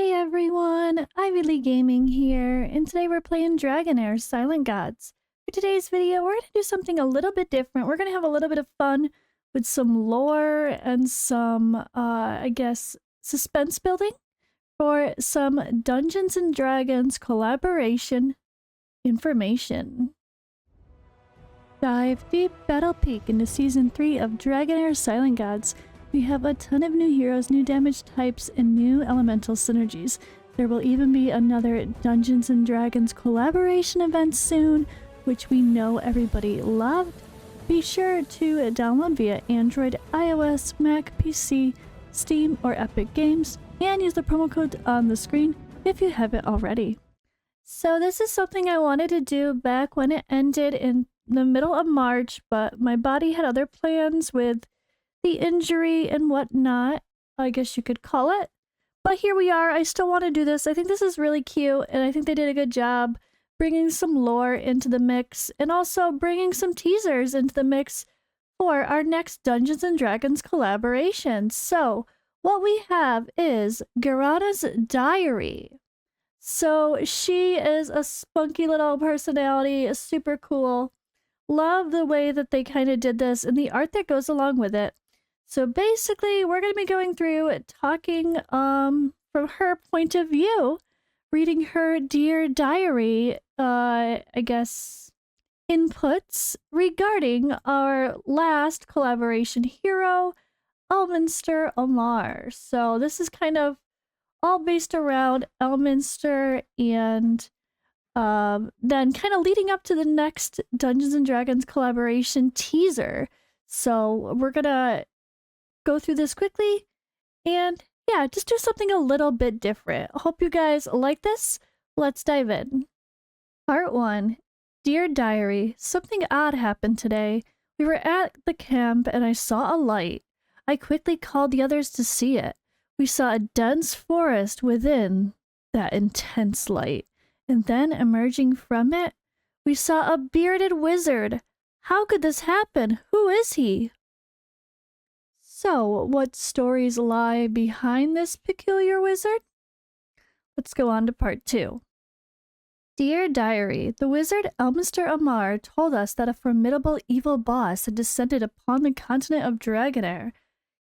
Hey everyone, Ivy Lee Gaming here, and today we're playing Dragonheir Silent Gods. For today's video, we're going to do something a little bit different. We're going to have a little bit of fun with some lore and some, I guess, suspense building for some Dungeons & Dragons collaboration information. Dive deep, battle peek into Season 3 of Dragonheir Silent Gods. We have a ton of new heroes, new damage types, and new elemental synergies. There will even be another Dungeons & Dragons collaboration event soon, which we know everybody loved. Be sure to download via Android, iOS, Mac, PC, Steam, or Epic Games, and use the promo code on the screen if you haven't already. So this is something I wanted to do back when it ended in the middle of March, but my body had other plans with the injury and whatnot, I guess you could call it. But here we are. I still want to do this. I think this is really cute, and I think they did a good job bringing some lore into the mix and also bringing some teasers into the mix for our next Dungeons & Dragons collaboration. So what we have is Gerana's diary. So she is a spunky little personality, super cool. Love the way that they kind of did this and the art that goes along with it. So basically, we're going to be going through talking from her point of view, reading her Dear Diary, I guess, inputs regarding our last collaboration hero, Elminster Omar. So this is kind of all based around Elminster and then kind of leading up to the next Dungeons & Dragons collaboration teaser. So we're going to go through this quickly and yeah, just do something a little bit different. Hope you guys like this. Let's dive in. Part 1. Dear Diary, something odd happened today. We were at the camp and I saw a light. I quickly called the others to see it. We saw a dense forest within that intense light, and then emerging from it, we saw a bearded wizard. How could this happen? Who is he? So, what stories lie behind this peculiar wizard? Let's go on to part 2. Dear Diary, the wizard Elminster Amar told us that a formidable evil boss had descended upon the continent of Dragonheir.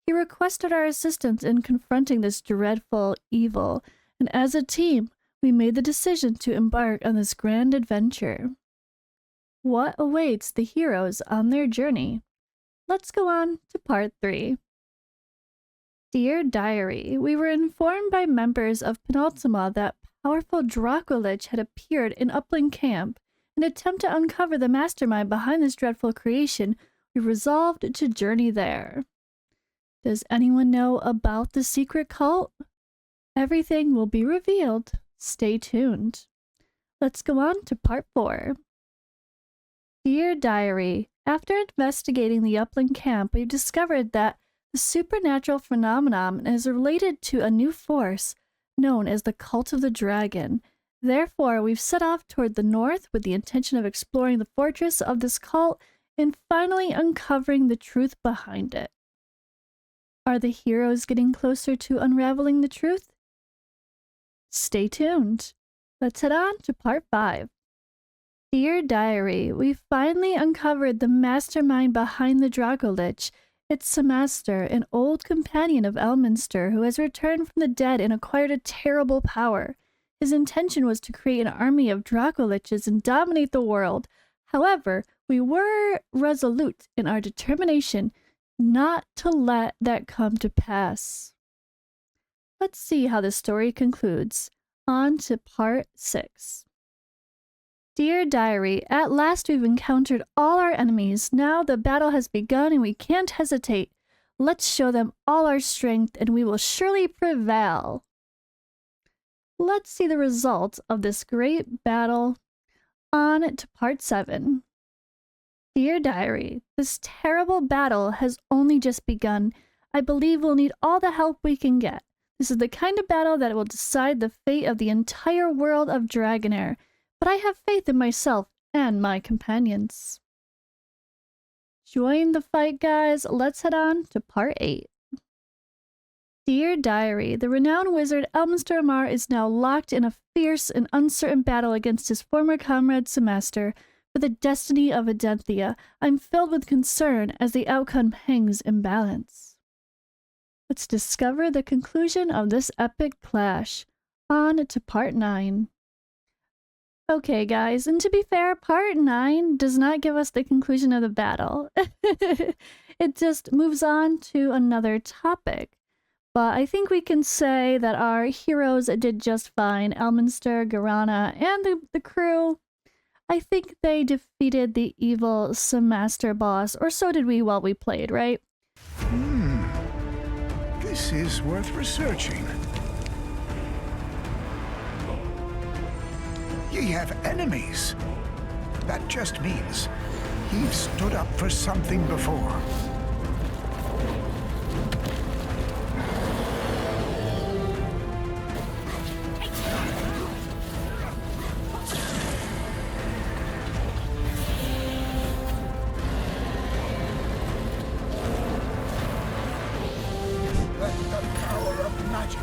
He requested our assistance in confronting this dreadful evil, and as a team, we made the decision to embark on this grand adventure. What awaits the heroes on their journey? Let's go on to part 3. Dear Diary, we were informed by members of Penultima that powerful Dracolich had appeared in Upland Camp. In an attempt to uncover the mastermind behind this dreadful creation, we resolved to journey there. Does anyone know about the secret cult? Everything will be revealed. Stay tuned. Let's go on to part 4. Dear Diary, after investigating the Upland Camp, we've discovered that the supernatural phenomenon is related to a new force known as the Cult of the Dragon. Therefore, we've set off toward the north with the intention of exploring the fortress of this cult and finally uncovering the truth behind it. Are the heroes getting closer to unraveling the truth? Stay tuned. Let's head on to part 5. Dear Diary, we finally uncovered the mastermind behind the Dracolich. It's Samaster, an old companion of Elminster who has returned from the dead and acquired a terrible power. His intention was to create an army of Dracoliches and dominate the world. However, we were resolute in our determination not to let that come to pass. Let's see how the story concludes. On to part 6. Dear Diary, at last we've encountered all our enemies. Now the battle has begun and we can't hesitate. Let's show them all our strength and we will surely prevail. Let's see the result of this great battle. On to part 7. Dear Diary, this terrible battle has only just begun. I believe we'll need all the help we can get. This is the kind of battle that will decide the fate of the entire world of Dragonheir, but I have faith in myself and my companions. Join the fight, guys. Let's head on to part 8. Dear Diary, the renowned wizard Elminster Amar is now locked in a fierce and uncertain battle against his former comrade Semaster for the destiny of Adenthia. I'm filled with concern as the outcome hangs in balance. Let's discover the conclusion of this epic clash. On to part 9. Okay, guys, and to be fair, part 9 does not give us the conclusion of the battle. It just moves on to another topic. But I think we can say that our heroes did just fine. Elminster, Gerana, and the crew. I think they defeated the evil Semaster boss, or so did we while we played, right? This is worth researching. Ye have enemies. That just means you've stood up for something before. Let the power of magic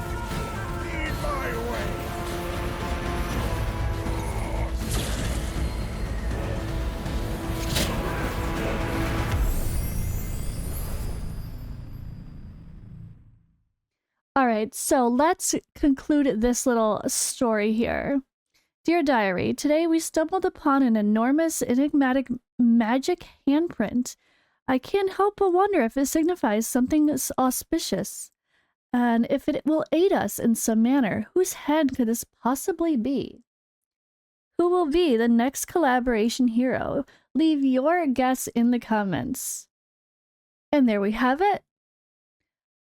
lead my way. Alright, so let's conclude this little story here. Dear Diary, today we stumbled upon an enormous, enigmatic magic handprint. I can't help but wonder if it signifies something auspicious, and if it will aid us in some manner. Whose hand could this possibly be? Who will be the next collaboration hero? Leave your guess in the comments. And there we have it.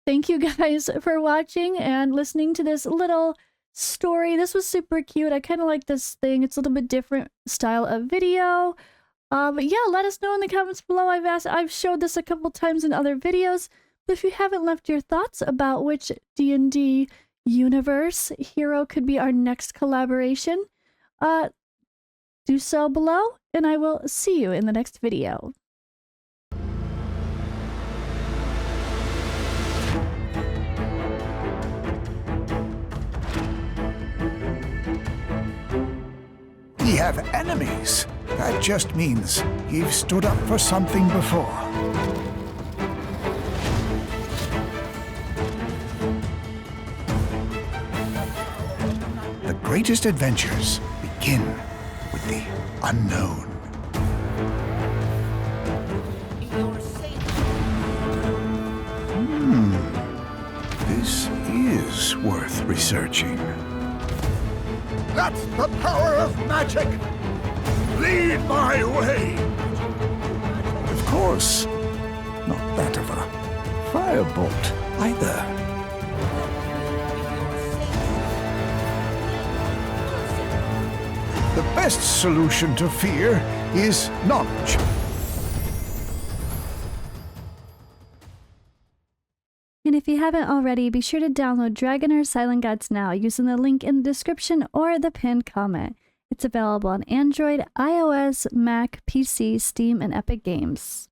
Thank you guys for watching and listening to this little story. This was super cute. I kind of like this thing. It's a little bit different style of video. But yeah, let us know in the comments below. I've showed this a couple times in other videos, but if you haven't left your thoughts about which D&D universe hero could be our next collaboration, do so below, and I will see you in the next video. Ye have enemies. That just means you've stood up for something before. The greatest adventures begin with the unknown. This is worth researching. Let the power of magic lead my way! Of course, not that of a firebolt either. The best solution to fear is knowledge. And if you haven't already, be sure to download Dragonheir Silent Guides now using the link in the description or the pinned comment. It's available on Android, iOS, Mac, PC, Steam, and Epic Games.